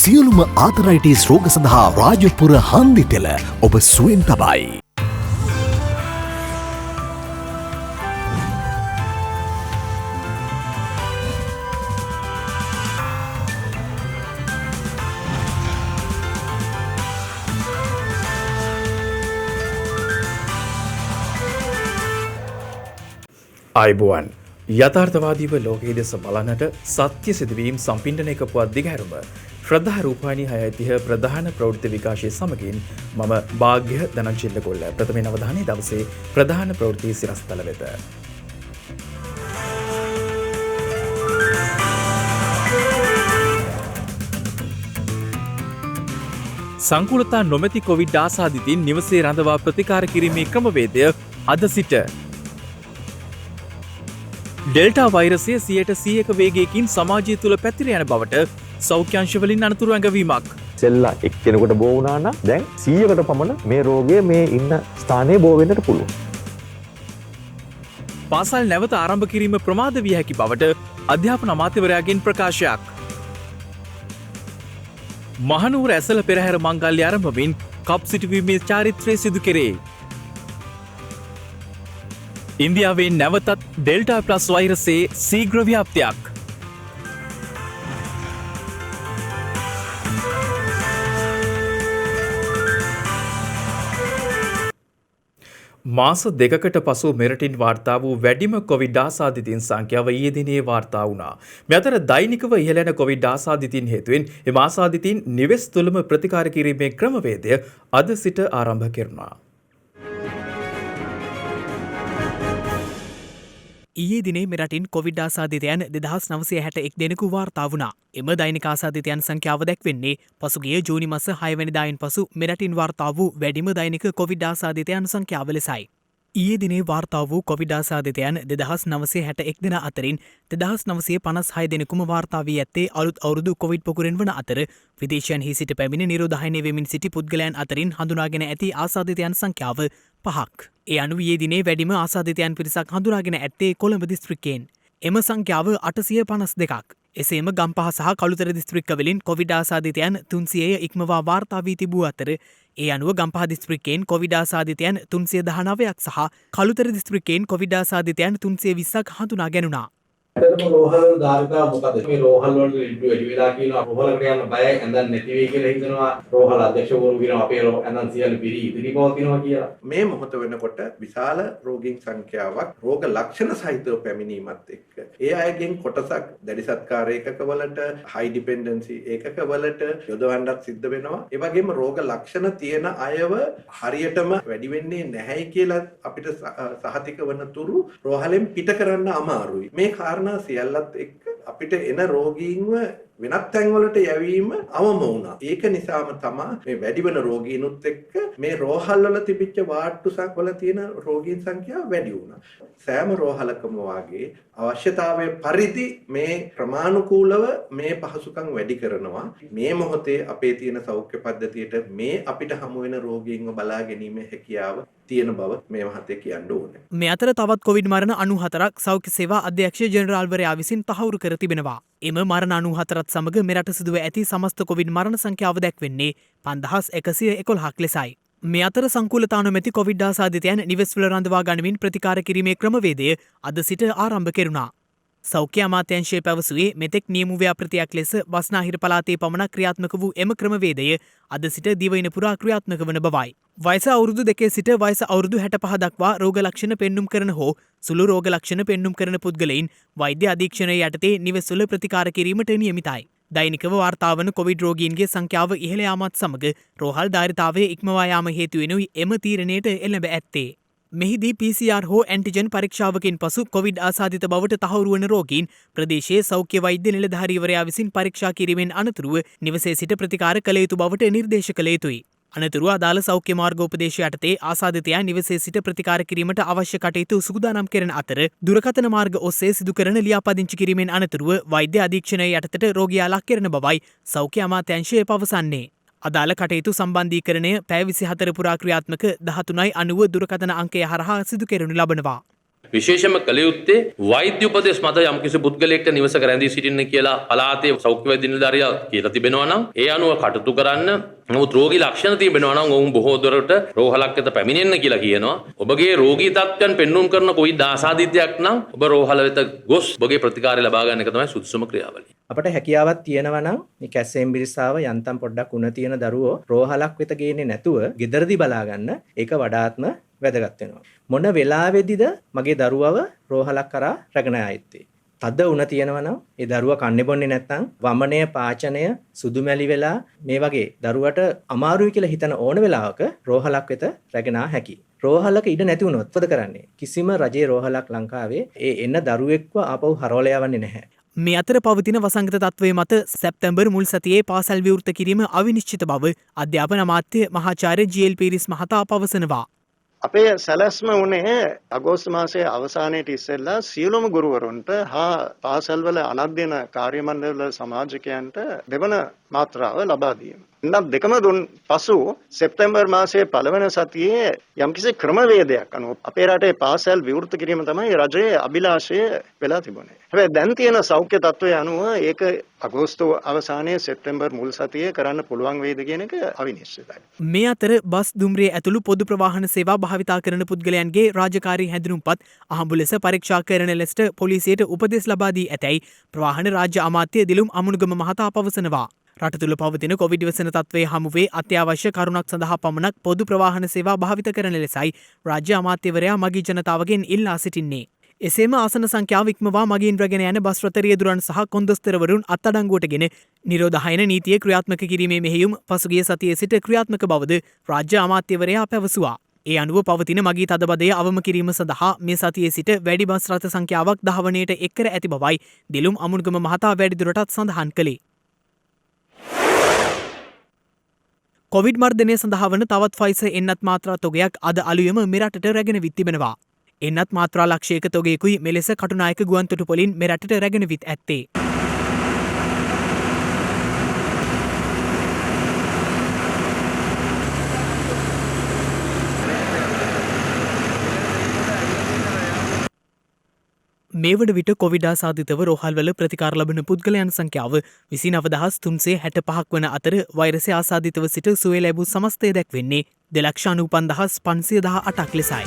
සියලුම ආතරයිටිස් රෝග සඳහා රාජපුර හන්දි තෙල ඔබ සුවෙන් තබයි. අයිබුවන් යථාර්ථවාදීව ලෝකයේ දෙස බලන්නට සත්‍ය සිදුවීම් සම්පින්ඩනයක පුවත් දිගහැරුම ශ්‍රද්ධා රූපවාහිනී 6:30 ප්‍රධාන ප්‍රවෘත්ති විකාශය සමගින් මම භාග්‍ය ධනංජිල්ල කොල්ල ප්‍රථමයෙන් අවධානය දවසේ ප්‍රධාන ප්‍රවෘත්ති සිරස්තල වෙත. සංකූලතා නොමැති කොවිඩ් ආසාදිතින් නිවසේ රඳවා ප්‍රතිකාර කිරීමේ ක්‍රමවේදය අද සිට ඩෙල්ටා වෛරසය 100% වේගයකින් සමාජය තුළ පැතිර යන බවට සෞඛ්‍යංශවලින් අනතුරු ඇඟවීමක්. සෙල්ලා එක්කෙනෙකුට බෝ වුණා නම් දැන් 100කට පමණ මේ රෝගය මේ ඉන්න ස්ථානයේ බෝ වෙන්නට පුළුවන්. පාසල් නැවත ආරම්භ කිරීම ප්‍රමාද විය හැකි බවට අධ්‍යාපන අමාත්‍යවරයාගෙන් ප්‍රකාශයක්. මහනුවර ඇසළ පෙරහැර මංගල්‍ය ආරම්භමින් කප් සිටුවීමේ චාරිත්‍රය සිදු කෙරේ. ඉන්දියාවේ නැවතත් ඩෙල්ටා ප්ලස් වෛරසයේ සීග්‍ර ව්‍යාප්තියක්. මාස දෙකකට පසු මෙරටින් වාර්තා වූ වැඩිම කොවිඩ් ආසාදිතින් සංඛ්‍යාව ඊයේ දිනේ වාර්තා වුණා. මේ අතර දෛනිකව ඉහළ යන කොවිඩ් ආසාදිතින් හේතුවෙන් එම ආසාදිතින් නිවෙස් තුළම ප්‍රතිකාර කිරීමේ ක්‍රමවේදය අද සිට ආරම්භ කෙරුණා. ඊයේ දිනේ මෙරටින් කොවිඩ් ආසාදිතයන් 2961 දෙනෙකු වාර්තා වුණා. එම දෛනික ආසාදිතයන් සංඛ්‍යාව දැක්වෙන්නේ පසුගිය ජූනි මාස 6 වෙනිදායින් පසු මෙරටින් වාර්තා වූ වැඩිම දෛනික කොවිඩ් ආසාදිතයන් සංඛ්‍යාව ලෙසයි. ඊයේ දිනේ වාර්තා වූ කොවිඩ් ආසාදිතයන් 2961 දෙනා අතරින් 2956 දෙනෙකුම වාර්තා වී ඇත්තේ අලුත් අවුරුදු කොවිඩ් පොකුරෙන් වන අතර විදේශයන්හි සිට පැමිණ නිරෝධායනය වෙමින් සිටි පුද්ගලයන් අතරින් හඳුනාගෙන ඇති ආසාදිතයන් සංඛ්‍යාව 5ක්. ඒ අනුව ඊයේ දිනේ වැඩිම ආසාදිතයන් පිරිසක් හඳුනාගෙන ඇත්තේ කොළඹ දිස්ත්‍රික්කයෙන්. එම සංඛ්‍යාව 852ක්. එසේම ගම්පහ සහ කළුතර දිස්ත්‍රික්කවලින් කොවිඩ් ආසාදිතයන් 300 ඉක්මවා වාර්තා වී තිබූ අතර ඒ අනුව ගම්පහ දිස්ත්‍රික්කයෙන් කොවිඩ් ආසාදිතයන් 319ක් සහ කළුතර දිස්ත්‍රික්කයෙන් කොවිඩ් ආසාදිතයන් 320ක් හඳුනා ගැනුණා. ඇත්තටම රෝහල් වල ධාරිතාව මොකද? මේ රෝහල් වල ලිඩ්ඩු වැඩි වෙලා කියනවා රෝහලකට යන්න බයයි ඇඳන් නැති වෙයි කියලා හිතනවා. රෝහල් අධ්‍යක්ෂකවරු කියනවා අපේ ඇඳන් සියල්ල පිරි ඉදිරි පවතිනවා කියලා. මේ මොහොත වෙනකොට විශාල රෝගීන් සංඛ්‍යාවක් රෝග ලක්ෂණ සහිතව පැමිණීමත් එක්ක ඒ අයගෙන් කොටසක් දැඩි සත්කාර ඒකකවලට හයි ඩිපෙන්ඩන්සි ඒකකවලට යොදවන්නත් සිද්ධ වෙනවා. ඒ වගේම රෝග ලක්ෂණ තියෙන අයව හරියටම වැඩි වෙන්නේ නැහැයි කියලා අපිට සහතික වන තුරු රෝහලෙන් පිට කරන්න අමාරුයි. මේ සියල්ලත් එක්ක අපිට එන රෝගීන්ව වෙනත් තැන්වලට යැවීම අවම වුණා. ඒක නිසාම තමයි මේ වැඩි වෙන රෝගීනුත් එක්ක මේ රෝහල් වල තිබිච්ච වාට්ටුසක් වල තියෙන රෝගීන් සංඛ්‍යාව වැඩි වුණා. සෑම රෝහලකම වාගේ අවශ්‍යතාවය පරිදි මේ ක්‍රමානුකූලව මේ පහසුකම් වැඩි කරනවා. මේ මොහොතේ අපේ තියෙන සෞඛ්‍ය පද්ධතියට මේ අපිට හමු වෙන රෝගීන්ව බලා ගැනීමේ හැකියාව තියෙන බව මේ මහතේ කියන්න ඕනේ. මේ අතර තවත් කොවිඩ් මරණ 94ක් සෞඛ්‍ය සේවා අධ්‍යක්ෂ ජෙනරාල්වරයා විසින් තහවුරු කර තිබෙනවා. එම මරණ 94ත් සමග මෙරට සිදුව ඇති සමස්ත කොවිඩ් මරණ සංඛ්‍යාව දැක්වෙන්නේ 5111ක් ලෙසයි. මේ අතර සංකූලතා නොමැති කොවිඩ් ආසාදිතයන් නිවෙස්වල රඳවා ගනිමින් ප්‍රතිකාර කිරීමේ ක්‍රමවේදය අද සිට ආරම්භ කෙරුණා. සෞඛ්‍ය අමාත්‍යාංශය පැවසුවේ මෙතෙක් නියම ව්‍යාපෘතියක් ලෙස බස්නාහිර පළාතේ පමණක් ක්‍රියාත්මක වූ එම ක්‍රමවේදය අද සිට දිවයින පුරා ක්‍රියාත්මක වන බවයි. වයස අවුරුදු 2 සිට වයස අවුරුදු 65 දක්වා රෝග ලක්ෂණ පෙන්නුම් කරන හෝ සුළු රෝග ලක්ෂණ පෙන්නුම් කරන පුද්ගලයින් වෛද්‍ය අධීක්ෂණය යටතේ නිවෙස්වල ප්‍රතිකාර කිරීමට නියමිතයි. දෛනිකව වාර්තා වන කොවිඩ් රෝගීන්ගේ සංඛ්‍යාව ඉහළ යාමත් සමග රෝහල් ධාරිතාවය ඉක්මවා යාම හේතුවෙනුයි එම තීරණයට එළඹ ඇත්තේ. මෙහිදී PCR හෝ ඇන්ටිජන් පරීක්ෂාවකින් පසු කොවිඩ් ආසාදිත බවට තහවුරු වන රෝගීන් ප්‍රදේශයේ සෞඛ්‍ය වෛද්‍ය නිලධාරීවරයා විසින් පරීක්ෂා කිරීමෙන් අනතුරුව නිවසේ සිට ප්‍රතිකාර කළ යුතු බවට නිර්දේශ කළ යුතුයි. අනතුරුව අදාළ සෞඛ්‍ය මාර්ගෝපදේශ යටතේ ආසාදිතයා නිවසේ සිට ප්‍රතිකාර කිරීමට අවශ්‍ය කටයුතු සූදානම් කරන අතර දුරකථන මාර්ග ඔස්සේ සිදු කරන ලියාපදිංචි කිරීමෙන් අනතුරුව වෛද්‍ය අධීක්ෂණය යටතට රෝගියා ලක් කරන බවයි සෞඛ්‍ය අමාත්‍යාංශය පවසන්නේ. අදාළ කටයුතු සම්බන්ධීකරණය පැය 24 පුරා ක්‍රියාත්මක 13.90 දුරකථන අංකය හරහා සිදු කෙරෙනු ලබනවා. විශේෂම කළ යුත්තේ වෛද්‍ය උපදෙස් මත යම්කිසි පුද්ගලයෙක්ට නිවසක රැඳී සිටින්න කියලා පළාතේ සෞඛ්‍ය වෛද්‍ය නිලධාරියා කියලා තිබෙනවා නම් ඒ අනුව කටයුතු කරන්න. නමුත් රෝගී ලක්ෂණ තිබෙනවා නම් ඔවුන් බොහෝ දුරට රෝහලක් වෙත පැමිණෙන්න කියලා කියනවා. ඔබගේ රෝගී තත්ත්වයන් පෙන්වුම් කරන කොයි දාසාදිත්‍යයක් නම් ඔබ රෝහල වෙත ගොස් ඔබගේ ප්‍රතිකාරය ලබා ගන්න එක තමයි සුදුසුම ක්‍රියාවලිය. අපට හැකියාවක් තියෙනවා නම් මේ කැස්සෙන් බිරිස්සාව යන්තම් පොඩ්ඩක් උණ තියෙන දරුවෝ රෝහලක් වෙත ගේන්නේ නැතුව ගෙදරදී බලා ගන්න ඒක වඩාත්ම වැදගත් වෙනවා. මොන වෙලාවෙදිද මගේ දරුවව රෝහලක් කරා රැගෙන ආයෙත්තේ. තද උණ තියෙනවා නම් ඒ දරුවා කන්නේ බොන්නේ නැත්නම් වමනය පාචනය සුදුමැලි වෙලා මේ වගේ දරුවට අමාරුයි කියලා හිතන ඕන වෙලාවක රෝහලක් වෙත රැගෙන හැකියි. රෝහලක ඉඩ නැති වුණොත් මොකද කරන්නේ? කිසිම රජයේ රෝහලක් ලංකාවේ ඒ එන්න දරුවෙක්ව ආපහු හරවලා යවන්නේ නැහැ. මේ අතර පවතින වසංගත තත්ත්වය මත සැප්තැම්බර් මුල් සතියේ පාසල් විවෘත කිරීම අවිනිශ්චිත බව අධ්‍යාපන අමාත්‍ය මහාචාර්ය ජී.එල්. පීරිස් මහතා පවසනවා. අපේ සැලැස්ම වුණේ අගෝස්තු මාසයේ අවසානයේට ඉස්සෙල්ලා සියලුම ගුරුවරුන්ට හා පාසල්වල අනධ්‍යයන කාර්ය මණ්ඩල සමාජිකයන්ට දෙවන මාත්‍රාව ලබා දීම. ඉන්නත් දෙකම දුන් පසු සැප්තැම්බර් මාසයේ පළවෙනි සතියේ යම්කිසි ක්‍රමවේදයක් අනුව අපේ රටේ පාසල් විවෘත කිරීම තමයි රජයේ අභිලාෂය වෙලා තිබුණේ. හැබැයි දැන් තියෙන සෞඛ්‍ය තත්ත්වය අනුව ඒක අගෝස්තු අවසානයේ සැප්තැම්බර් මුල් සතියේ කරන්න පුළුවන් වේද කියන එක අවිනිශ්චිතයි. මේ අතර බස් දුම්රිය ඇතුළු පොදු ප්‍රවාහන සේවා භාවිතා කරන පුද්ගලයන්ගේ රාජකාරී හැඳුනුම්පත් අහඹු ලෙස පරීක්ෂා කරන ලෙසට පොලිසියට උපදෙස් ලබා දී ඇතැයි ප්‍රවාහන රාජ්‍ය අමාත්‍ය දිලුම් අමුණුගම මහතා පවසනවා. රට තුළ පවතින කොවිඩ් වසන තත්ත්වයේ හමුවේ අත්‍යවශ්‍ය කරුණක් සඳහා පමණක් පොදු ප්‍රවාහන සේවා භාවිත කරන ලෙසයි රාජ්‍ය අමාත්‍යවරයා මගී ජනතාවගෙන් ඉල්ලා සිටින්නේ. එසේම ආසන සංඛ්‍යාව ඉක්මවා මගින් රැගෙන යන බස් රථ රියදුරන් සහ කොන්දොස්තරවරුන් අත්අඩංගුවටගෙන නිරෝධායන නීතිය ක්‍රියාත්මක කිරීමේ මෙහෙයුම් පසුගිය සතියේ සිට ක්‍රියාත්මක බවද රාජ්‍ය අමාත්‍යවරයා පැවසුවා. ඒ අනුව පවතින මගී තදබදය අවම කිරීම සඳහා මේ සතියේ සිට වැඩි බස් රථ සංඛ්‍යාවක් දහවනයට එක් කර ඇති බවයි දිලුම් අමුණුගම මහතා වැඩිදුරටත් සඳහන් කළේ. කොවිඩ් මර්ධනය සඳහා වන තවත් ෆයිසර් එන්නත් මාත්‍රා තොගයක් අද අලුයම මෙරටට රැගෙන විත් තිබෙනවා. එන්නත් මාත්‍රා ලක්ෂයක තොගයකුයි මෙලෙස කටුනායක ගුවන්තොටුපොලින් මෙරටට රැගෙන විත් ඇත්තේ. මේ වන විට කොවිඩ් ආසාදිතව රෝහල්වල ප්‍රතිකාර ලබන පුද්ගලයන් සංඛ්‍යාව 29365ක් වන අතර වෛරසය ආසාදිතව සිට සුවය ලැබූ සමස්තය දැක්වෙන්නේ 295,518ක් ලෙසයි.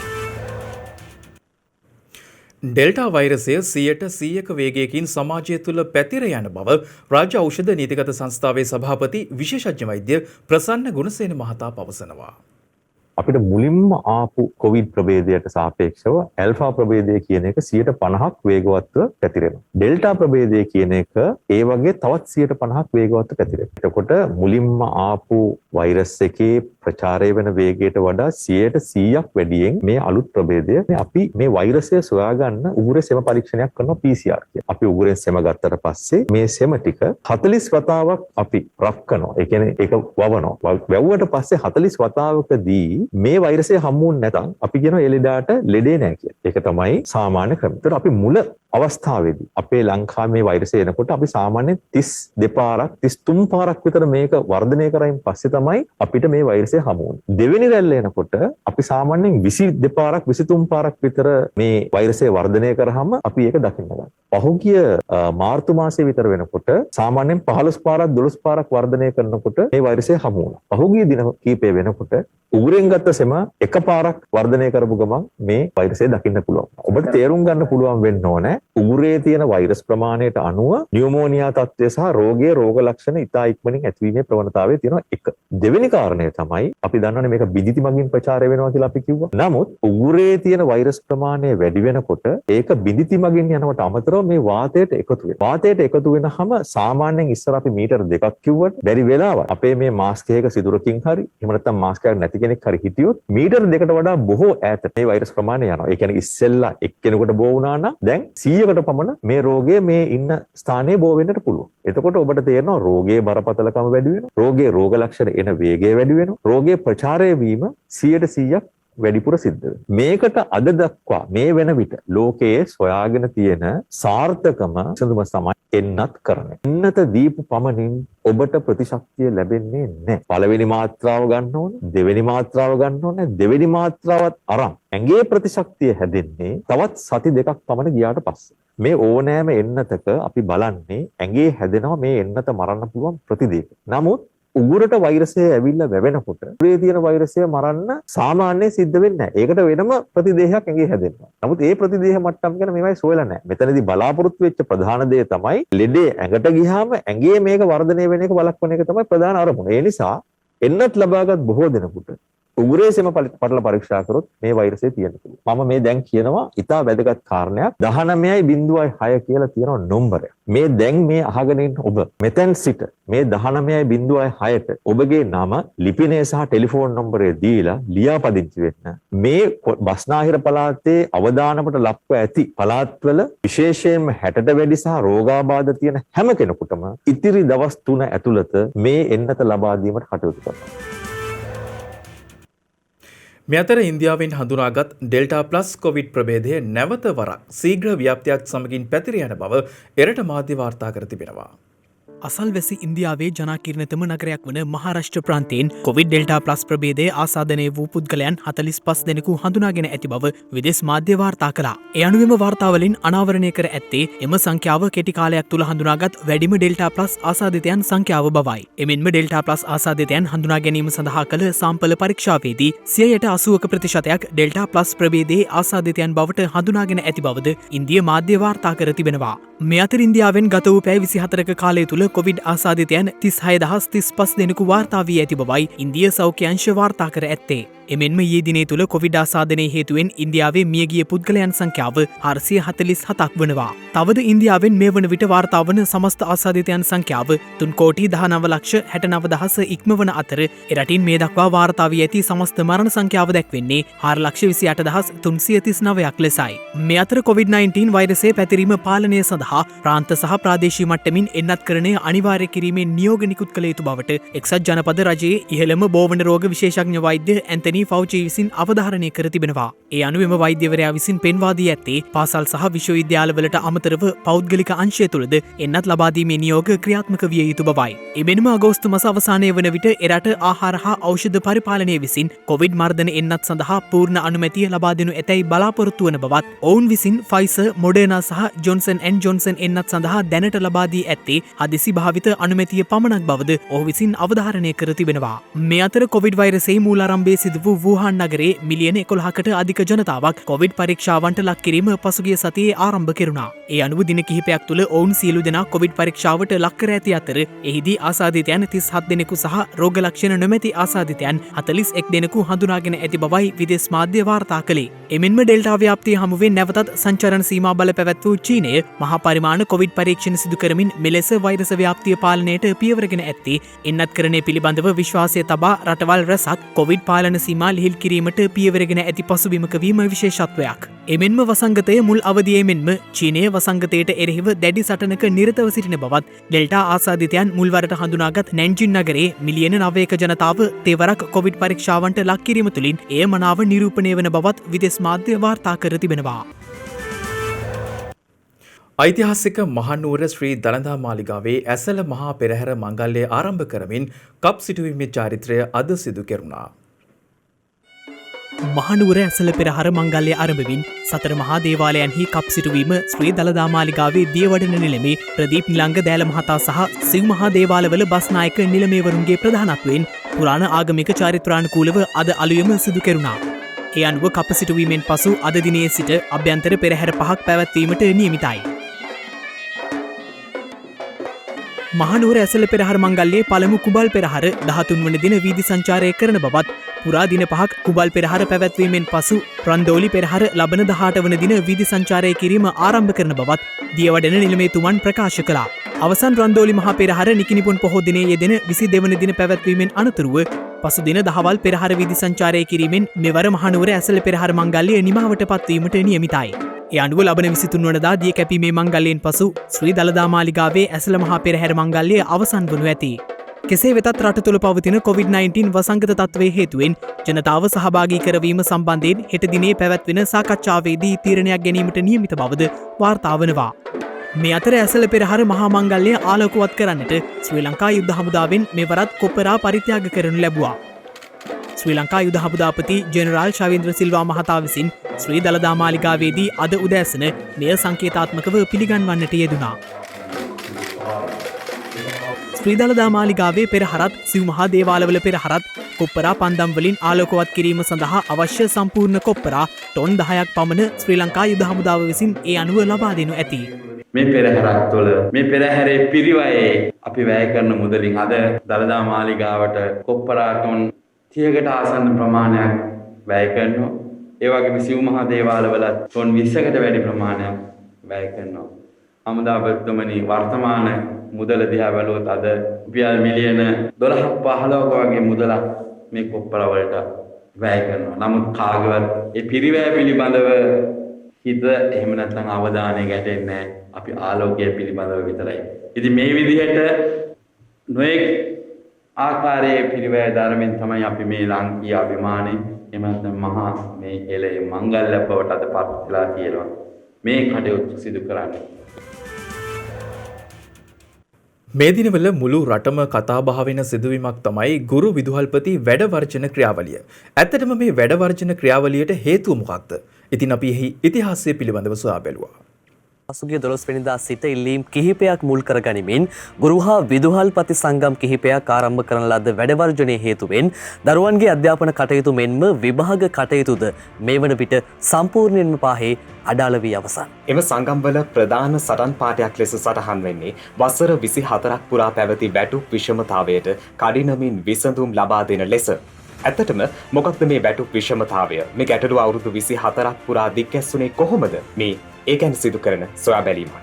ඩෙල්ටා වෛරසය 100% වේගයකින් සමාජය තුළ පැතිර යන බව රාජ්‍ය ඖෂධ නීතිගත සංස්ථාවේ සභාපති විශේෂඥ වෛද්‍ය ප්‍රසන්න ගුණසේන මහතා පවසනවා. අපිට මුලින්ම ආපු කොවිඩ් ප්‍රභේදයට සාපේක්ෂව ඇල්ෆා ප්‍රභේදය කියන එක 50% වේගවත්ව පැතිරෙනවා. ඩෙල්ටා ප්‍රභේදය කියන එක ඒ වගේ තවත් 50% වේගවත්ව පැතිරෙනවා. එතකොට මුලින්ම ආපු වෛරස් එකේ ප්‍රචාරය වෙන වේගයට වඩා 100% වැඩියෙන් මේ අලුත් ප්‍රභේදය අපි මේ වෛරසය සොයාගන්න උගුරේ සෙම පරීක්ෂණයක් කරනවා PCR කියලා. අපි උගුරෙන් සෙම ගත්තට පස්සේ මේ සෙම ටික 40 වතාවක් අපි රක් කරනවා. ඒ කියන්නේ ඒක වවනවා. වැව්වට පස්සේ 40 වතාවකදී මේ වෛරසය හම්බුනේ නැතනම් අපි කියනවා ඒ ලෙඩාට ලෙඩේ නැහැ කියලා. ඒක තමයි සාමාන්‍ය ක්‍රමය. ඒතර අපි මුල අවස්ථාවේදී අපේ ලංකාවේ මේ වෛරසය එනකොට අපි සාමාන්‍යයෙන් 32 පාරක් 33 පාරක් විතර මේක වර්ධනය කරයින් පස්සේ තමයි අපිට මේ වෛරසය හමුවන්නේ. දෙවෙනි රැල්ල එනකොට අපි සාමාන්‍යයෙන් 22 පාරක් 23 පාරක් විතර මේ වෛරසය වර්ධනය කරාම අපි ඒක දකින්න ගන්නවා. පහුගිය මාර්තු මාසයේ විතර වෙනකොට සාමාන්‍යයෙන් 15 පාරක් 12 පාරක් වර්ධනය කරනකොට මේ වෛරසය හමු වුණා. පහුගිය දින කීපය වෙනකොට උගුරෙන් ගත්ත සෙම එක පාරක් වර්ධනය කරපු ගමන් මේ වෛරසය දකින්න පුළුවන්. ඔබට තේරුම් ගන්න පුළුවන් වෙන්න ඕනේ උගුරේ තියෙන වෛරස් ප්‍රමාණයට අනුව නියුමෝනියා තත්ත්වය සහ රෝගයේ රෝග ලක්ෂණ ඉතා ඉක්මනින් ඇතිවීමේ ප්‍රවණතාවය තියෙනවා එක. දෙවෙනි කාරණය තමයි අපි දන්නවනේ මේක බිඳිති මගින් ප්‍රචාරය වෙනවා කියලා අපි කිව්වා. නමුත් උගුරේ තියෙන වෛරස් ප්‍රමාණය වැඩි වෙනකොට ඒක බිඳිති මගින් යනවට අමතරව මේ වාතයට එකතු වෙනවා. වාතයට එකතු වෙනහම සාමාන්‍යයෙන් ඉස්සර අපි මීටර 2ක් කිව්වට බැරි වෙලාවක් අපේ මේ මාස්ක් එකක සිදුරකින් හරි එහෙම නැත්නම් මාස්ක් එකක් නැති කෙනෙක් හරි හිටියොත් මීටර 2කට වඩා බොහෝ ඈතට මේ වෛරස් ප්‍රමාණය යනවා. ඒ කියන්නේ ඉස්සෙල්ලා එක්කෙනෙකුට බෝ වුණා නම් දැන් 100කට පමණ මේ රෝගය මේ ඉන්න ස්ථානයේ බෝ වෙන්නට පුළුවන්. එතකොට ඔබට තේරෙනවා රෝගයේ බරපතලකම වැඩි වෙනවා. රෝගයේ රෝග ලක්ෂණ එන වේගය වැඩි වෙනවා. රෝගයේ ප්‍රචාරය වීම 100%ක් වැඩිපුර සිද්ධ වෙනවා. මේකට අද දක්වා මේ වෙන විට ලෝකයේ සොයාගෙන තියෙන සාර්ථකම විසඳුම තමයි එන්නත් කරන. එන්නත දීපු පමණින් ඔබට ප්‍රතිශක්තිය ලැබෙන්නේ නැහැ. පළවෙනි මාත්‍රාව ගන්න ඕනේ, දෙවෙනි මාත්‍රාව ගන්න ඕනේ, දෙවෙනි මාත්‍රාවත් අරන් ඇඟේ ප්‍රතිශක්තිය හැදෙන්නේ තවත් සති දෙකක් පමණ ගියාට පස්සේ. මේ ඕනෑම එන්නතක අපි බලන්නේ ඇඟේ හැදෙනවා මේ එන්නත මරන්න පුළුවන් ප්‍රතිදේහ. නමුත් උගුරට වෛරසය ඇවිල්ලා වැවෙනකොට උගුරේ තියෙන වෛරසය මරන්න සාමාන්‍යයෙන් සිද්ධ වෙන්නේ නැහැ. ඒකට වෙනම ප්‍රතිදේහයක් ඇඟේ හැදෙනවා. නමුත් ඒ ප්‍රතිදේහ මට්ටම් ගැන මේවයි සොයලා නැහැ. මෙතනදී බලාපොරොත්තු වෙච්ච ප්‍රධාන දේ තමයි ලෙඩේ ඇඟට ගියාම ඇඟේ මේක වර්ධනය වෙන එක බලක්වන එක තමයි ප්‍රධාන අරමුණ. ඒ නිසා එන්නත් ලබාගත් බොහෝ දෙනෙකුට උගුරේ සෙම පටල පරීක්ෂා කරොත් මේ වෛරසය තියෙන්න පුළුවන්. මම මේ දැන් කියනවා ඉතා වැදගත් කාරණයක් 19.6 කියලා තියෙන නම්බරය. මේ දැන් මේ අහගෙන ඉන්න ඔබ මෙතෙන් සිට මේ 19.6ට ඔබගේ නම ලිපිනය සහ ටෙලිෆෝන් නම්බරය දීලා ලියාපදිංචි වෙන්න. මේ බස්නාහිර පළාතේ අවදානමට ලක්ව ඇති පළාත්වල විශේෂයෙන්ම 60ට වැඩි සහ රෝගාබාධ තියෙන හැම කෙනෙකුටම ඉතිරි දවස් 3 ඇතුළත මේ එන්නත ලබා දීමට කටයුතු කරනවා. මේ අතර ඉන්දියාවෙන් හඳුනාගත් ඩෙල්ටා ප්ලස් කොවිඩ් ප්‍රභේදය නැවත වරක් ශීඝ්‍ර ව්‍යාප්තියක් සමගින් පැතිර යන බව එරට මාධ්‍ය වාර්තා කර තිබෙනවා. අසල්වැසි ඉන්දියාවේ ජනාකීර්ණතම නගරයක් වන මහාරාෂ්ට්‍ර ප්‍රාන්තයෙන් කොවිඩ් ඩෙල්ටා ප්ලස් ප්‍රභේදය ආසාදනය වූ පුද්ගලයන් 45 දෙනෙකු හඳුනාගෙන ඇති බව විදෙස් මාධ්‍ය වාර්තා කළා. ඒ අනුවම වාර්තාවලින් අනාවරණය කර ඇත්තේ එම සංඛ්‍යාව කෙටි කාලයක් තුළ හඳුනාගත් වැඩිම ඩෙල්ටා ප්ලස් ආසාදිතයන් සංඛ්‍යාව බවයි. එමෙන්ම ඩෙල්ටා ප්ලස් ආසාදිතයන් හඳුනා ගැනීම සඳහා කළ සාම්පල පරීක්ෂාවේදී 80% ඩෙල්ටා ප්ලස් ප්‍රභේදයේ ආසාදිතයන් බවට හඳුනාගෙන ඇති බවද ඉන්දිය මාධ්‍ය වාර්තා කර තිබෙනවා. මේ අතර ඉන්දියාවෙන් ගත වූ පැය 24ක කාලය තුළ කොවිඩ් ආසාදිතයන් 36035 දෙනෙකු වාර්තා වී ඇති බවයි ඉන්දිය සෞඛ්‍ය අංශ වාර්තා කර ඇත්තේ. එමෙන්ම ඊයේ දිනේ තුල කොවිඩ් ආසාදනයේ හේතුවෙන් ඉන්දියාවේ මියගිය පුද්ගලයන් සංඛ්‍යාව 447ක් වනවා. තවද ඉන්දියාවෙන් මේ වන විට වාර්තා වන සමස්ත ආසාදිතයන් සංඛ්‍යාව 3,19,69,000 ඉක්මවන අතර එරටින් මේ දක්වා වාර්තා වී ඇති සමස්ත මරණ සංඛ්‍යාව දැක්වෙන්නේ 4,28,339ක් ලෙසයි. මේ අතර COVID-19 වෛරසයේ පැතිරීම පාලනය සඳහා ප්‍රාන්ත සහ ප්‍රාදේශීය මට්ටමින් එන්නත්කරණය අනිවාර්ය කිරීමේ නියෝග නිකුත් කළ යුතු බවට එක්සත් ජනපද රජයේ ඉහළම බෝවන රෝග විශේෂඥ වෛද්‍ය ෆෞචි විසින් අවධාරණය කර තිබෙනවා. ඒ අනුවම වෛද්‍යවරයා විසින් පෙන්වා දී ඇත්තේ පාසල් සහ විශ්වවිද්‍යාලවලට අමතරව පෞද්ගලික අංශය තුළද එන්නත් ලබා දීමේ නියෝග ක්‍රියාත්මක විය යුතු බවයි. එමෙන්ම අගෝස්තු මාස අවසානයේ වන විට එරට ආහාර හා ඖෂධ පරිපාලනය විසින් කොවිඩ් මර්ධන එන්නත් සඳහා පූර්ණ අනුමැතිය ලබා දෙනු ඇතැයි බලාපොරොත්තු වන බවත් ඔවුන් විසින් ෆයිසර්, මොඩර්නා සහ ජොන්සන් ඇන්ඩ් ජොන්සන් එන්නත් සඳහා දැනට ලබා දී ඇත්තේ හදිසි භාවිත අනුමැතිය පමණක් බවද ඔහු විසින් අවධාරණය කර තිබෙනවා. මේ අතර කොවිඩ් වෛරසයේ මූලාරම්භයේ සිදු වූ වූහාන් නගරේ මිලියන 11කට අධික ජනතාවක් කොවිඩ් පරීක්ෂාවන්ට ලක් කිරීම පසුගිය සතියේ ආරම්භ කෙරුණා. ඒ අනුව දින කිහිපයක් තුළ ඔවුන් සියලු දෙනා කොවිඩ් පරීක්ෂාවට ලක් කර ඇති අතර එහිදී ආසාදිතයන් 37 දෙනෙකු සහ රෝග ලක්ෂණ නොමැති ආසාදිතයන් 41 දෙනෙකු හඳුනාගෙන ඇති බවයි විදේශ මාධ්‍ය වාර්තා කළේ. එමෙන්ම ඩෙල්ටා ව්‍යාප්තිය හමුවේ නැවතත් සංචරණ සීමා බල පැවැත් වූ චීනය මහා පරිමාණ කොවිඩ් පරීක්ෂණ සිදු කරමින් මෙලෙස වෛරස ව්‍යාප්තිය පාලනයට පියවරගෙන ඇත්තේ එන්නත්කරණය පිළිබඳව විශ්වාසය තබා රටවල් රැසක් කොවිඩ් පාලන සීමා ලිහිල් කිරීමට පියවරගෙන ඇති පසුබිමක වීම විශේෂත්වයක්. එමෙන්ම වසංගතය මුල් අවදියේ මෙන්ම චීනය වසංගතයට එරෙහිව දැඩි සටනක නිරතව සිටින බවත් ඩෙල්ටා ආසාදිතයන් මුල්වරට හඳුනාගත් නැන්ජින් නගරේ මිලියන 9ක ජනතාව තෙවරක් කොවිඩ් පරීක්ෂාවන්ට ලක් කිරීම තුළින් එය මනාව නිරූපණය වන බවත් විදේශ මාධ්‍ය වාර්තා කර තිබෙනවා. ඓතිහාසික මහනුවර ශ්‍රී දළදා මාලිගාවේ ඇසළ මහා පෙරහැර මංගල්‍යය ආරම්භ කරමින් කප් සිටුවීමේ චාරිත්‍රය අද සිදු කෙරුණා. මහනුවර ඇසළ පෙරහර මංගල්‍ය ආරම්භමින් සතර මහා දේවාලයන්හි කප් සිටුවීම ශ්‍රී දළදා මාලිගාවේ දියවඩන නිලමේ ප්‍රදීප් නිලංග දෑල මහතා සහ සිව් මහා දේවාලවල බස්නායක නිලමේවරුන්ගේ ප්‍රධානත්වයෙන් පුරාණ ආගමික චාරිත්‍රානුකූලව අද අලුයම සිදු කෙරුණා. ඒ අනුව කප් සිටුවීමෙන් පසු අද දිනේ සිට අභ්‍යන්තර පෙරහැර 5ක් පැවැත්වීමට නියමිතයි. මහනුවර ඇසළ පෙරහර මංගල්‍යයේ පළමු කුඹල් පෙරහර 13 වන දින වීදි සංචාරය කරන බවත් පුරා දින 5ක් කුඹල් පෙරහර පැවැත්වීමෙන් පසු රන්දෝලි පෙරහර ලබන 18 වන දින වීදි සංචාරය කිරීම ආරම්භ කරන බවත් දියවඩන නිලමේතුමන් ප්‍රකාශ කළා. අවසන් රන්දෝලි මහා පෙරහර නිකිණිපුන් පොහෝ දිනේ යෙදෙන 22 වන දින පැවැත්වීමෙන් අනතුරුව පසු දින දහවල් පෙරහර වීදි සංචාරය කිරීමෙන් මෙවර මහනුවර ඇසළ පෙරහර මංගල්‍යය නිමාවට පත්වීමට නියමිතයි. ඒ අනුව ලබන 23 වනදා දිය කැපීමේ මංගල්‍යයෙන් පසු ශ්‍රී දළදා මාලිගාවේ ඇසළ මහා පෙරහැර මංගල්‍යය අවසන් වනු ඇති. කෙසේ වෙතත් රට තුළ පවතින COVID-19 වසංගත තත්ත්වයේ හේතුවෙන් ජනතාව සහභාගී කරවීම සම්බන්ධයෙන් හෙට දිනේ පැවැත්වෙන සාකච්ඡාවේදී තීරණයක් ගැනීමට නියමිත බවද වාර්තා වනවා. මේ අතර ඇසල පෙරහර මහා මංගල්‍ය ආලෝකවත් කරන්නට ශ්‍රී ලංකා යුද්ධ හමුදාවෙන් මෙවරත් කොප්පරා පරිත්‍යාග කරනු ලැබුවා. ශ්‍රී ලංකා යුද හමුදාපති ජෙනරාල් ශවේන්ද්‍ර සිල්වා මහතා විසින් ශ්‍රී දළදා මාලිගාවේදී අද උදෑසන මෙය සංකේතාත්මකව පිළිගන්වන්නට යෙදුණා. ශ්‍රී දළදා මාලිගාවේ පෙරහරත් සිව් මහා දේවාලවල පෙරහරත් කොප්පරා පන්දම් වලින් ආලෝකවත් කිරීම සඳහා අවශ්‍ය සම්පූර්ණ කොප්පරා ටොන් 10ක් පමණ ශ්‍රී ලංකා යුද හමුදාව විසින් ඒ අනුව ලබා දෙනු ඇති. මේ පෙරහැරක් තුළ මේ පෙරහැරේ පිරිවයේ අපි වැය කරන මුදලින් අද දළදා මාලිගාවට කොප්පරා ටොන් 30කට ආසන්න ප්‍රමාණයක් වැය කරනවා. ඒ වගේම සිව් මහා දේවාලවල ටොන් 20කට වැඩි ප්‍රමාණයක් වැය කරනවා. හමුදාපතිතුමනි වර්තමාන මුදල දිහා බැලුවොත් අද රුපියල් මිලියන 12-15ක වගේ මුදලක් මේ කොප්පරා වලට වැය කරනවා. නමුත් කාගවත් ඒ පිරිවැය පිළිබඳව හිත එහෙම නැත්නම් අවධානය ගැටෙන්නේ නැහැ. අපි ආලෝකය පිළිබඳව විතරයි. ඉතින් මේ විදිහට නොඑක් ආකාරයේ පිරිවැය ධර්මෙන් තමයි අපි මේ ලාංකීය අභිමානය එහෙම නැත්නම් මහා මේ එළේ මංගල්‍ය බවට අදපත් වෙලා තියෙනවා. මේ කටයුතු සිදු කරන්නේ. මේ දිනවල මුළු රටම කතාබහ වෙන සිදුවීමක් තමයි ගුරු විදුහල්පති වැඩවර්ජන ක්‍රියාවලිය. ඇත්තටම මේ වැඩවර්ජන ක්‍රියාවලියට හේතුව මොකක්ද? ඉතින් අපි එහි ඉතිහාසය පිළිබඳව සොයා බැලුවා. පසුගිය 12 වෙනිදා සිට ඉල්ලීම් කිහිපයක් මුල් කරගනිමින් ගුරු හා විදුහල්පති සංගම් කිහිපයක් ආරම්භ කරන ලද වැඩවර්ජනයේ හේතුවෙන් දරුවන්ගේ අධ්‍යාපන කටයුතු මෙන්ම විභාග කටයුතුද මේ වන විට සම්පූර්ණයෙන්ම පාහේ අඩාල වී අවසන්. එම සංගම්වල ප්‍රධාන සටන් පාඨයක් ලෙස සටහන් වෙන්නේ වසර 24ක් පුරා පැවති වැටුප් විෂමතාවයට කඩිනමින් විසඳුම් ලබා දෙන ලෙස. ඇත්තටම මොකක්ද මේ වැටුප් විෂමතාවය? මේ ගැටලුව අවුරුදු 24ක් පුරා දික්කැස්සුනේ කොහොමද? මේ ඒ ගැන සිදු කරන සොයා බැලීමක්.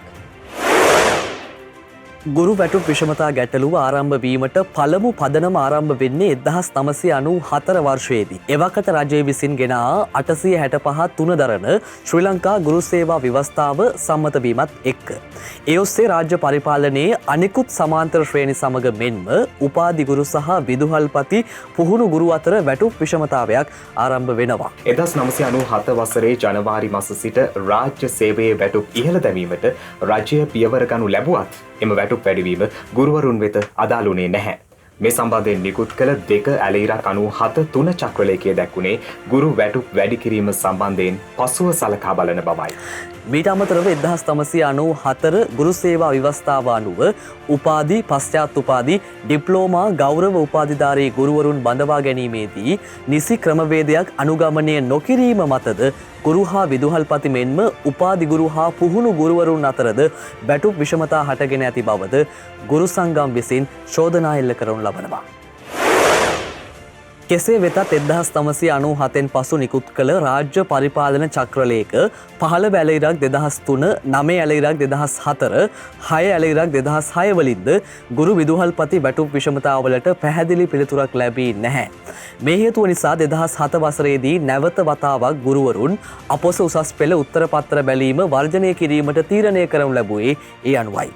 ගුරු වැටුප් විෂමතා ගැටලුව ආරම්භ වීමට පළමු පදනම ආරම්භ වෙන්නේ 1994 වර්ෂයේදී. එවකට රජය විසින් ගෙන 865 තුන දරන ශ්‍රී ලංකා ගුරු සේවා ව්‍යවස්ථාව සම්මත වීමත් එක්ක. ඒ ඔස්සේ රාජ්‍ය පරිපාලනයේ අනිකුත් සමාන්තර ශ්‍රේණි සමග මෙන්ම උපාධි ගුරු සහ විදුහල්පති පුහුණු ගුරු අතර වැටුප් විෂමතාවයක් ආරම්භ වෙනවා. 1997 වසරේ ජනවාරි මාස සිට රාජ්‍ය සේවයේ වැටුප් ඉහළ දැමීමට රජය පියවර ගනු ලැබුවත් එම වැටුප් වැඩිවීම ගුරුවරුන් වෙත අදාළුනේ නැහැ. මේ සම්බන්ධයෙන් නිකුත් කළ 2 ඇලයිරක් 97 3 චක්‍රලේඛය දැක්ුණේ ගුරු වැටුප් වැඩි කිරීම සම්බන්ධයෙන් පසුව සලකා බලන බවයි. මීට අමතරව 1994 ගුරු සේවා ව්‍යවස්ථාව අනුව උපාධි පශ්චාත් උපාධි ඩිප්ලෝමා ගෞරව උපාධිධාරී ගුරුවරුන් බඳවා ගැනීමේදී නිසි ක්‍රමවේදයක් අනුගමනය නොකිරීම මතද ගුරු හා විදුහල්පති මෙන්ම උපාධි ගුරු හා පුහුණු ගුරුවරුන් අතරද වැටුප් විෂමතා හටගෙන ඇති බවද ගුරු සංගම් විසින් චෝදනා එල්ල කරනු ලබනවා. කෙසේ වෙතත් 1997න් පසු නිකුත් කළ රාජ්‍ය පරිපාලන චක්‍රලේඛ 15 ඇලයිරක් 2003, 9 ඇලයිරක් 2004, 6 ඇලයිරක් 2006 වලින්ද ගුරු විදුහල්පති වැටුප් විෂමතාවලට පැහැදිලි පිළිතුරක් ලැබී නැහැ. මේ හේතුව නිසා 2007 වසරේදී නැවත වතාවක් ගුරුවරුන් අපොස උසස් පෙළ උත්තර පත්‍ර බැලීම වර්ජනය කිරීමට තීරණය කරනු ලැබුවේ ඒ අනුවයි.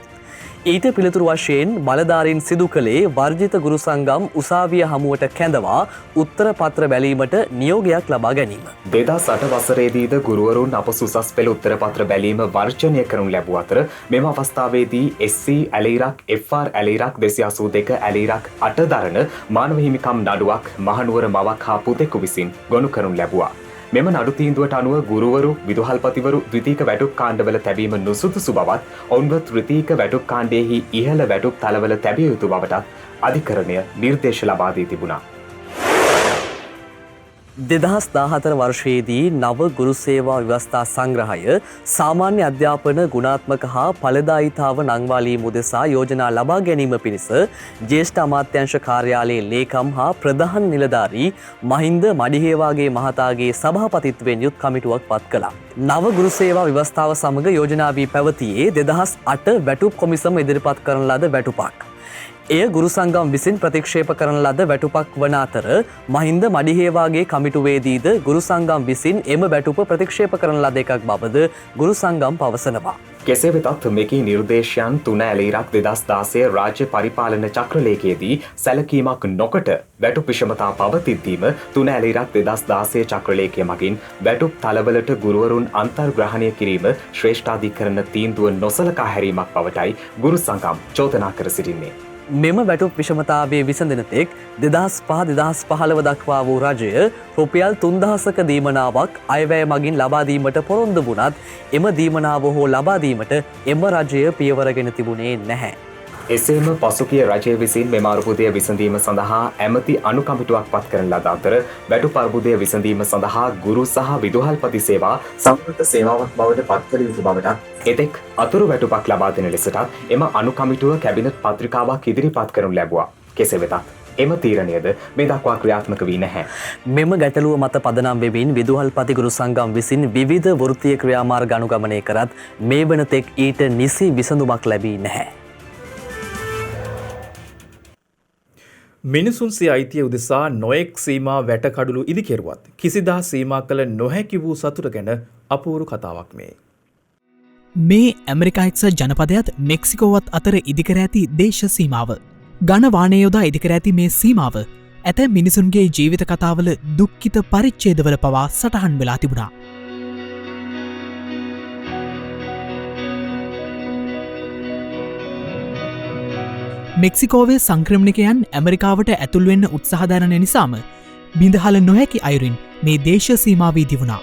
ඊට පිළිතුරු වශයෙන් බලධාරීන් සිදු කළේ වර්ජිත ගුරු සංගම් උසාවිය හමුවට කැඳවා උත්තර පත්‍ර බැලීමට නියෝගයක් ලබා ගැනීම. 2008 වසරේදීද ගුරුවරුන් අපොස උසස් පෙළ උත්තර පත්‍ර බැලීම වර්ජනය කරනු ලැබුව අතර මෙම අවස්ථාවේදී SC ඇලයිරක් FR ඇලයිරක් 282 ඇලයිරක් 8 දරන මානව හිමිකම් නඩුවක් මහනුවර මවක් හා පුතෙකු විසින් ගොනු කරනු ලැබුවා. මෙම නඩු තීන්දුවට අනුව ගුරුවරු විදුහල්පතිවරු ද්විතීක වැටුප් කාණ්ඩවල තැබීම නුසුදුසු බවත් ඔවුන්ව තෘතීක වැටුප් කාණ්ඩයෙහි ඉහළ වැටුප් තලවල තැබිය යුතු බවටත් අධිකරණය නිර්දේශ ලබා දී තිබුණා. 2014 වර්ෂයේදී නව ගුරු සේවා ව්‍යවස්ථා සංග්‍රහය සාමාන්‍ය අධ්‍යාපන ගුණාත්මක හා ඵලදායීතාව නංවාලීම උදෙසා යෝජනා ලබා ගැනීම පිණිස ජ්‍යෙෂ්ඨ අමාත්‍යාංශ කාර්යාලයේ ලේකම් හා ප්‍රධාන නිලධාරී මහින්ද මඩිහේවාගේ මහතාගේ සභාපතිත්වයෙන් යුත් කමිටුවක් පත් කළා. නව ගුරු සේවා ව්‍යවස්ථාව සමග යෝජනා වී පැවතියේ 2008 වැටුප් කොමිසම ඉදිරිපත් කරන ලද වැටුපක්. එය ගුරු සංගම් විසින් ප්‍රතික්ෂේප කරන ලද වැටුපක් වන අතර මහින්ද මඩිහේවාගේ කමිටුවේදීද ගුරු සංගම් විසින් එම වැටුප ප්‍රතික්ෂේප කරන ලද එකක් බවද ගුරු සංගම් පවසනවා. කෙසේ වෙතත් මෙකී නිර්දේශයන් 3 ඇලීරක් 2016 රාජ්‍ය පරිපාලන චක්‍රලේඛයේදී සැලකීමක් නොකොට වැටුප් විෂමතා පවතිද්දීම 3 ඇලීරක් 2016 චක්‍රලේඛය මගින් වැටුප් තලවලට ගුරුවරුන් අන්තර්ග්‍රහණය කිරීම ශ්‍රේෂ්ඨාධිකරණ තීන්දුව නොසලකා හැරීමක් බවටයි ගුරු සංගම් චෝදනා කර සිටින්නේ. මෙම වැටුප් විෂමතාවේ විසඳෙන තෙක් 2005-2015 දක්වා වූ රජය රුපියල් 3000ක දීමනාවක් අයවැය මගින් ලබා දීමට පොරොන්දු වුණත් එම දීමනාව හෝ ලබා දීමට එම රජය පියවරගෙන තිබුණේ නැහැ. එසේම පසුගිය රජය විසින් මෙම අර්බුදය විසඳීම සඳහා ඇමති අනුකමිටුවක් පත් කරන ලද අතර වැටුප් අර්බුදය විසඳීම සඳහා ගුරු සහ විදුහල්පති සේවා සම්ප්‍රත සේවාවක් බවට පත් කළ යුතු බවට එතෙක් අතුරු වැටුපක් ලබා දෙන ලෙසට එම අනුකමිටුව කැබිනට් පත්‍රිකාවක් ඉදිරිපත් කරනු ලැබුවා. කෙසේ වෙතත් එම තීරණයද මේ දක්වා ක්‍රියාත්මක වී නැහැ. මෙම ගැටලුව මත පදනම් වෙමින් විදුහල්පති ගුරු සංගම් විසින් විවිධ වෘත්තීය ක්‍රියාමාර්ග අනුගමනය කරත් මේ වන තෙක් ඊට නිසි විසඳුමක් ලැබී නැහැ. මිනිසුන්සේ අයිතිය උදෙසා නොයෙක් සීමා වැටකඩුළු ඉදිකෙරුවත් කිසිදා සීමා කළ නොහැකි වූ සතුට ගැන අපූරු කතාවක් මේ. මේ ඇමරිකා එක්සත් ජනපදයත් මෙක්සිකෝවත් අතර ඉදිකර ඇති දේශ සීමාව. ගණවානය යොදා ඉදිකර ඇති මේ සීමාව ඇතැම් මිනිසුන්ගේ ජීවිත කතාවල දුක්ඛිත පරිච්ඡේදවල පවා සටහන් වෙලා තිබුණා. මෙක්සිකෝවේ සංක්‍රමණිකයන් ඇමරිකාවට ඇතුල්වෙන්න උත්සාහධරණ නිසාම බිඳහල නොහැකි අයුරින් මේ දේශ සීමාවී දිවුණා.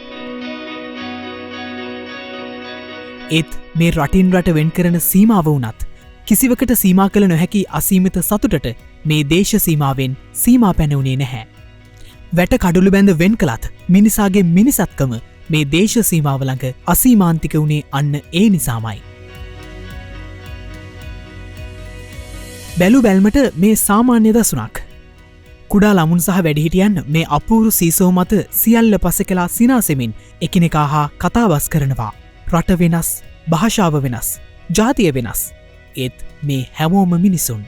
ඒත් මේ රටින් රට වෙන් කරන සීමාව වුණත් කිසිවකට සීමා කළ නොහැකි අසීමිත සතුටට මේ දේශ සීමාවෙන් සීමා පැනවුණේ නැහැ. වැට කඩුළු බැඳ වෙන් කළත් මිනිසාගේ මිනිසත්කම මේ දේශ සීමාව ළඟ අසීමාන්තික වුණේ අන්න ඒ නිසාමයි. බැලු බැල්මට මේ සාමාන්‍ය දසුනක්. කුඩා ළමුන් සහ වැඩිහිටියන් මේ අපූරු සීසෝ මත සියල්ල පස කලා සිනාසෙමින් එකිනෙකා හා කතාබස් කරනවා. රට වෙනස්, භාෂාව වෙනස්, ජාතිය වෙනස්. ඒත් මේ හැමෝම මිනිසුන්.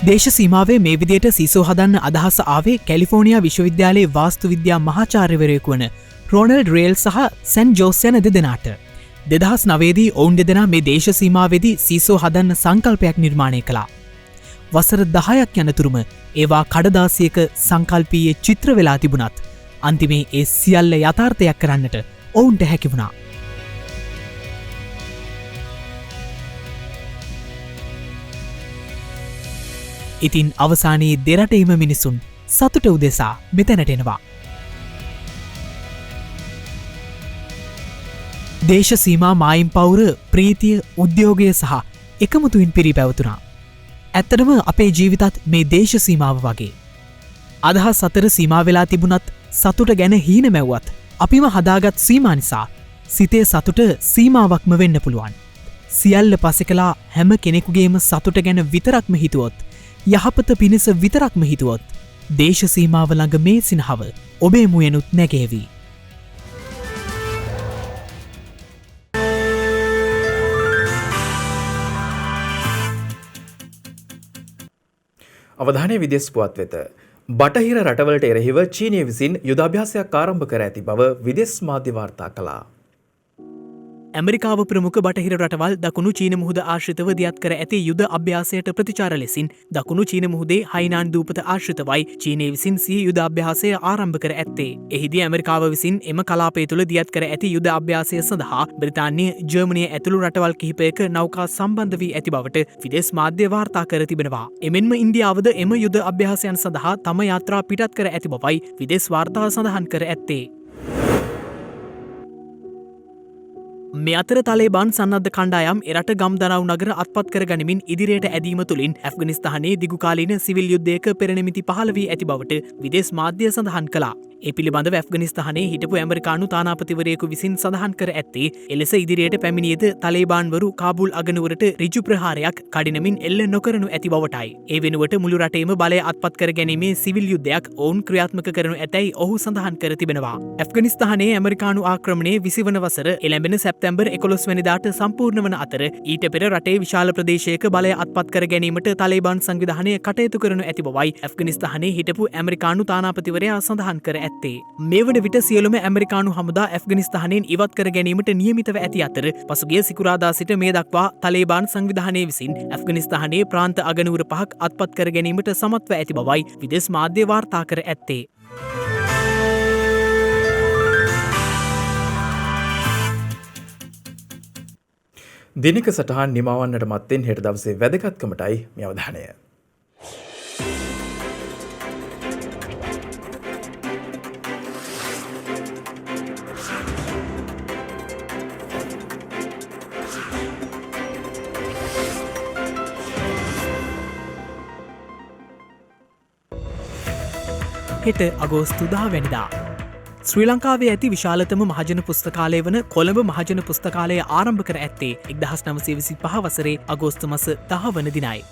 දේශ සීමාවේ මේ විදියට සීසෝ හදන්න අදහස ආවේ කැලිෆෝනියා විශ්වවිද්‍යාලයේ වාස්තු විද්‍යා මහාචාර්යවරයෙකු වන රොනල්ඩ් රේල් සහ සැන් ජෝස් යන දෙදෙනාට. 2009දී ඔවුන් දෙදෙනා මේ දේශ සීමාවේදී සීසෝ හදන්න සංකල්පයක් නිර්මාණය කළා. වසර 10ක් යනතුරුම ඒවා කඩදාසියක සංකල්පීය චිත්‍ර වෙලා තිබුණත් අන්තිමේ ඒ සියල්ල යථාර්ථයක් කරන්නට ඔවුන්ට හැකි වුණා. ඉතින් අවසානයේ දෙරටේම මිනිසුන් සතුට උදෙසා මෙතැනට එනවා. දේශ සීමා මායිම් පවුර ප්‍රීතිය උද්‍යෝගය සහ එකමුතුවින් පිරි පැවතුනා. ඇත්තටම අපේ ජීවිතත් මේ දේශ සීමාව වගේ. අදහස් අතර සීමා වෙලා තිබුණත් සතුට ගැන හීන මැව්වත් අපිම හදාගත් සීමා නිසා සිතේ සතුට සීමාවක්ම වෙන්න පුළුවන්. සියල්ල පසෙකලා හැම කෙනෙකුගේම සතුට ගැන විතරක්ම හිතුවොත් යහපත පිණිස විතරක්ම හිතුවොත් දේශ සීමාව ළඟ මේ සිනහව ඔබේ මුයනුත් නැගේවී. අවධානය විදෙස් පුවත් වෙත. බටහිර රටවලට එරෙහිව චීනය විසින් යුදාභ්‍යාසයක් ආරම්භ කර ඇති බව විදෙස් මාධ්‍ය වාර්තා කළා. ඇමරිකාව ප්‍රමුඛ බටහිර රටවල් දකුණු චීන මුහුද ආශ්‍රිතව දියත් කර ඇති යුද අභ්‍යාසයට ප්‍රතිචාර ලෙසින් දකුණු චීන මුහුදේ හයිනාන් දූපත ආශ්‍රිතවයි චීනය විසින් සිය යුද අභ්‍යාසය ආරම්භ කර ඇත්තේ. එහිදී ඇමරිකාව විසින් එම කලාපය තුළ දියත් කර ඇති යුද අභ්‍යාසය සඳහා බ්‍රිතාන්‍ය, ජර්මනිය ඇතුළු රටවල් කිහිපයක නෞකා සම්බන්ධ වී ඇති බවට විදෙස් මාධ්‍ය වාර්තා කර තිබෙනවා. එමෙන්ම ඉන්දියාවද එම යුද අභ්‍යාසයන් සඳහා තම යාත්‍රා පිටත් කර ඇති බවයි විදෙස් වාර්තා සඳහන් කර ඇත්තේ. මේ අතර තලේබාන් සන්නද්ධ කණ්ඩායම් එරට ගම්දරව් නගර අත්පත් කර ගනිමින් ඉදිරියට ඇදීම තුළින් ඇෆ්ගනිස්තානයේ දිගුකාලීන සිවිල් යුද්ධයක පෙරනිමිති පහළ වී ඇති බවට විදෙස් මාධ්‍ය සඳහන් කළා. ඒ පිළිබඳව ඇෆ්ගනිස්තානයේ හිටපු ඇමරිකානු තානාපතිවරයෙකු විසින් සඳහන් කර ඇත්තේ එලෙස ඉදිරියට පැමිණියද තලේබාන්වරු කාබුල් අගනුවරට ඍජු ප්‍රහාරයක් කඩිනමින් එල්ල නොකරනු ඇති බවටයි. ඒ වෙනුවට මුළු රටේම බලය අත්පත් කර ගැනීමේ සිවිල් යුද්ධයක් ඔවුන් ක්‍රියාත්මක කරනු ඇතැයි ඔහු සඳහන් කර තිබෙනවා. ඇෆ්ගනිස්තානයේ ඇමරිකානු ආක්‍රමණයේ 20 වන වසර එළඹෙන සැප්තැම්බර් දෙසැම්බර් 11 වෙනිදාට සම්පූර්ණ වන අතර ඊට පෙර රටේ විශාල ප්‍රදේශයක බලය අත්පත් කර ගැනීමට තලිබාන් සංවිධානය කටයුතු කරනු ඇති බවයි ඇෆ්ගනිස්තානයේ හිටපු ඇමරිකානු තානාපතිවරයා සඳහන් කර ඇත්තේ. මේ වන විට සියලුම ඇමරිකානු හමුදා ඇෆ්ගනිස්තානයෙන් ඉවත් කර ගැනීමට නියමිතව ඇති අතර පසුගිය සිකුරාදා සිට මේ දක්වා තලිබාන් සංවිධානය විසින් ඇෆ්ගනිස්තානයේ ප්‍රාන්ත අගනුවර 5ක් අත්පත් කර ගැනීමට සමත්ව ඇති බවයි විදේශ මාධ්‍ය වාර්තා කර ඇත්තේ. දිනක සටහන් නිමවන්නට මත්තෙන් හෙට දවසේ වැදගත්කමටයි මේ අවධානය. හෙට අගෝස්තු 10 වැනිදා ශ්‍රී ලංකාවේ ඇති විශාලතම මහජන පුස්තකාලය වන කොළඹ මහජන පුස්තකාලය ආරම්භ කර ඇත්තේ 1925 වසරේ අගෝස්තු මස 10 වන දිනයි.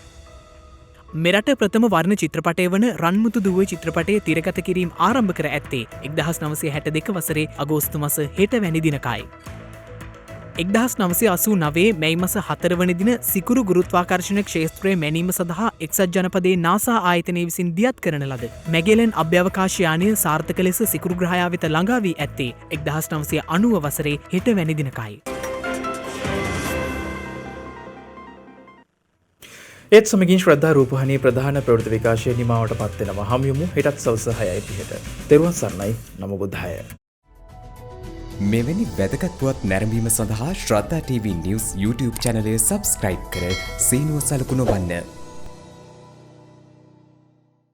මෙරට ප්‍රථම වර්ණ චිත්‍රපටය වන රන්මුතු දුවේ චිත්‍රපටයේ තිරගත කිරීම ආරම්භ කර ඇත්තේ 1962 වසරේ අගෝස්තු මස 6 වැනි දිනකයි. 1989 මැයි මස 4 වන දින සිකුරු ගුරුත්වාකර්ෂණ ක්ෂේත්‍රය මැනීම සඳහා එක්සත් ජනපදයේ නාසා ආයතනය විසින් දියත් කරන ලද මැගෙලන් අභ්‍යවකාශයානය සාර්ථක ලෙස සිකුරු ග්‍රහයා වෙත ළඟා වී ඇත්තේ 1990 වසරේ 6 වැනි දිනකයි. ඒත් සමගින් ශ්‍රද්ධා රූපවාහිනී ප්‍රධාන ප්‍රවෘත්ති විකාශය නිමාවට පත් වෙනවා. හමුයමු හෙටත් සවස් 6:30ට. තෙරුවන් සරණයි. නමෝ බුද්ධාය. මෙවැනි වැදගත් පුවත් නැරඹීම සඳහා ශ්‍රද්ධා TV News YouTube චැනලය සබස්ක්‍රයිබ් කර සීනුව සලකුණු වන්න.